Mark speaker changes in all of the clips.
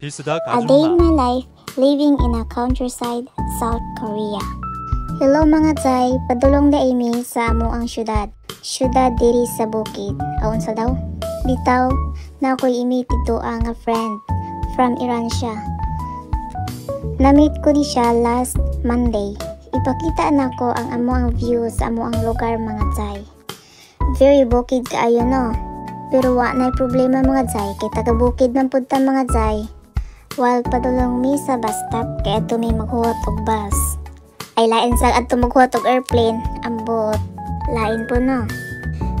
Speaker 1: 필수다
Speaker 2: A day in
Speaker 1: 가줌마.
Speaker 2: my life living in a countryside, South Korea. Hello mga Zay, padulong da imi sa amo ang syudad. Syudad diri sa bukid. Aun sa daw? Bitaw, na ako'y imi tito ang friend. From Iran siya. Na-meet ko di siya last Monday. Ipakita na ko ang amo ang view sa amo ang lugar mga Zay. Very bukid kaayo no. Pero wa na problema mga Zay, kay taga-bukid man pud ta mga Zay. While padulong mi sa bus stop, kay ato mi maghuwat og bus. Ay lain sa ato maghuwat og airplane, ambot lain po no.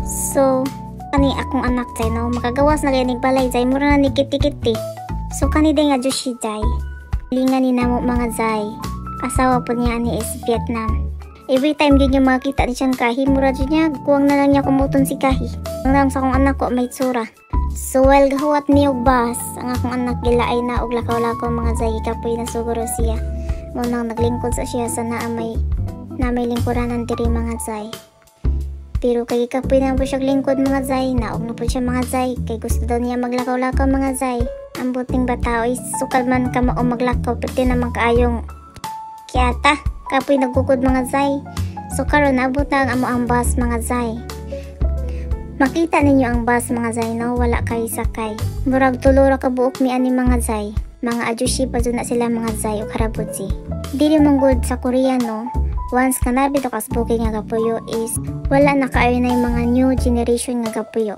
Speaker 2: So, kani akong anak Zay no, makagawas na ganing balay Zay, mura na nikiti-kiti. So kani day nga Joshi Zay, linga ni namo mga Zay, asawa po niya ni is Vietnam. Every time din yung makita ni siyang Kahi, mura dyan niya, kuwang na lang niya kumuton si Kahi. Ang lang sa akong anak ko, may tsura. So while gahuwat niyo bus, ang akong anak gilaay na og lakaw-lakaw mga Zay, ikapoy na siguro siya. Munang naglingkod sa siya sa na may lingkuranan diri mga Zay. Pero kay ikapoy na po siya lingkod mga Zay, naog na po siya mga Zay, kay gusto daw niya maglakaw-lakaw mga Zay. Ang buting batao is sukal man ka mao maglakaw, pati naman kaayong kiyata, kapoy nagkukod mga Zay. So karon naabot na ang amo ang bus mga Zay. Makita ninyo ang bus mga Zay no, wala kay sakay. Murag tulura ka buok mi ani mga Zay. Mga ajushi pa dyan na sila mga Zay o karabutsi. Dili mong good sa Korea no, once ka nabito kas booking nga gapuyo is wala na kaayo na yung mga new generation nga gapuyo.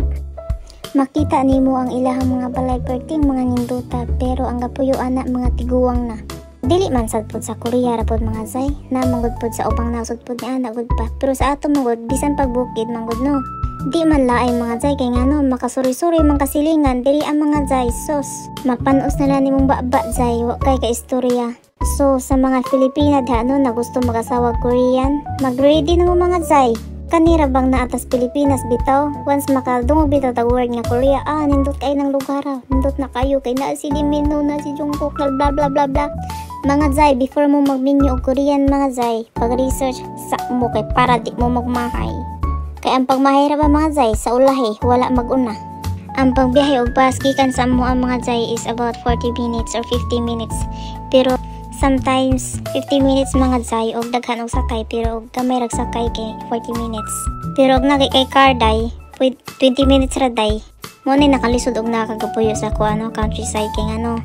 Speaker 2: Makita nimo ang ilahang mga balay perting mga ninduta, pero ang gapuyo anak mga tiguwang na. Dili man sad pod sa Korea ra pod mga Zay, na manggod pod sa ubang nasod pod ni ana gud pa. Pero sa ato manggod bisan pagbukid manggod no. Di man laay mga Zay kay ngano makasuri-suri man kasilingan diri ang mga Zay sos. Mapanos na lang nimong baba Zay, wa kay ka istorya. So sa mga Filipina diha no na gusto mag-asawa Korean, mag-ready na mo mga Zay. Kanira bang na atas Pilipinas bitaw, once makadungog bitaw tag word nga Korea, nindot kay ng lugar, nindot na kayo kay na si Lee Min Ho na si Jungkook bla bla bla bla. Mga Zay, before mo mag-menu og Korean mga Zay, pag-research sa mo kay para di mo magmahay. Kay ang pagmahira ba mga Zay sa ulahi, wala mag-una. Ang pagbiyahe og bus gikan sa amo ang mga Zay is about 40 minutes or 50 minutes. Pero sometimes 50 minutes mga Zay og daghan og sakay, pero og gamay rag sakay kay 40 minutes. Pero og nagay kay car day, 20 minutes ra day. Mo ni nakalisod og nakagapuyo sa kuano countryside kay ngano.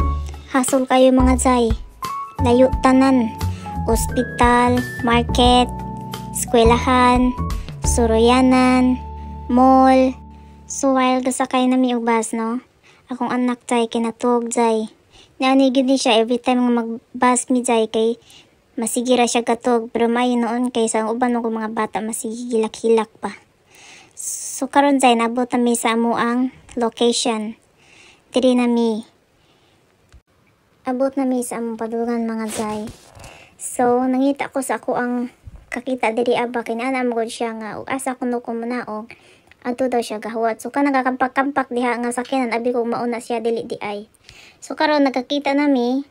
Speaker 2: Hasol kayo mga Zay. Layo tanan, ospital, market, eskwelahan, suroyanan, mall. So while gasakay na mi og bus no, akong anak Zay kinatug Zay. Naani gyud ni siya every time nga mag-bus mi Zay kay masigira siya katog, pero may noon kay sa uban ng mga bata masigilak-hilak pa. So karon Zay nabot mi sa amo ang location. Diri na mi. Abot na mi sa among padulungan mga Zay. So nangita ko sa ako ang kakita diri aba kay ana mo gud siya nga ug asa kuno ko munaog adto daw siya gahuwat. So kanang gakampak-kampak diha nga sakyanan abi ko mauna siya dili di ay. So karon nagkakita nami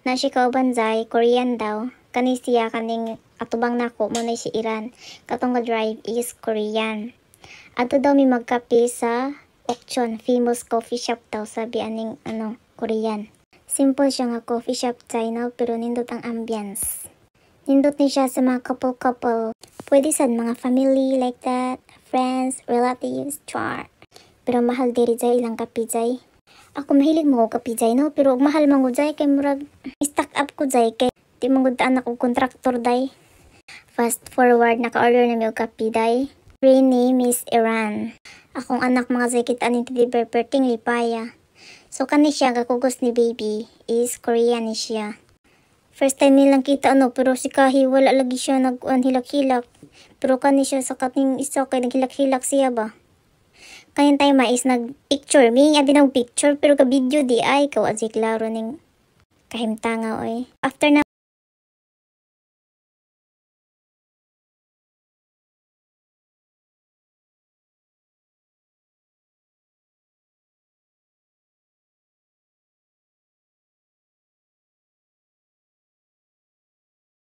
Speaker 2: na si kauban Zay Korean daw. Kani siya kaning atubang nako mo na si Iran. Katong drive is Korean. Adto daw mi magkape sa Okchon, famous coffee shop daw sabi aning Korean. Simple siya nga coffee shop Zay no, pero nindot ang ambience. Nindot ni siya sa mga couple. Pwede sad mga family like that, friends, relatives, char. Pero mahal diri Zay ilang kape Zay. Ako mahilig mo ko kape Zay no, pero mahal man ko Zay kay murag stack up ko Zay kay di man gud anak og kontraktor Day. Fast forward naka-order na mi og kape Day. Her name is Iran. Akong anak mga Zay kita ni deliver perting lipaya. So kani siya gakugos ni baby is Korean ni siya. First time nilang kita pero si Kahi wala lagi siya nag-uan hilak-hilak. Pero kani siya sa kating isa kay naghilak-hilak siya ba. Kanyang time is nag-picture. May nga din picture pero ka video di ay kawa si klaro ning kahimtanga oy. After na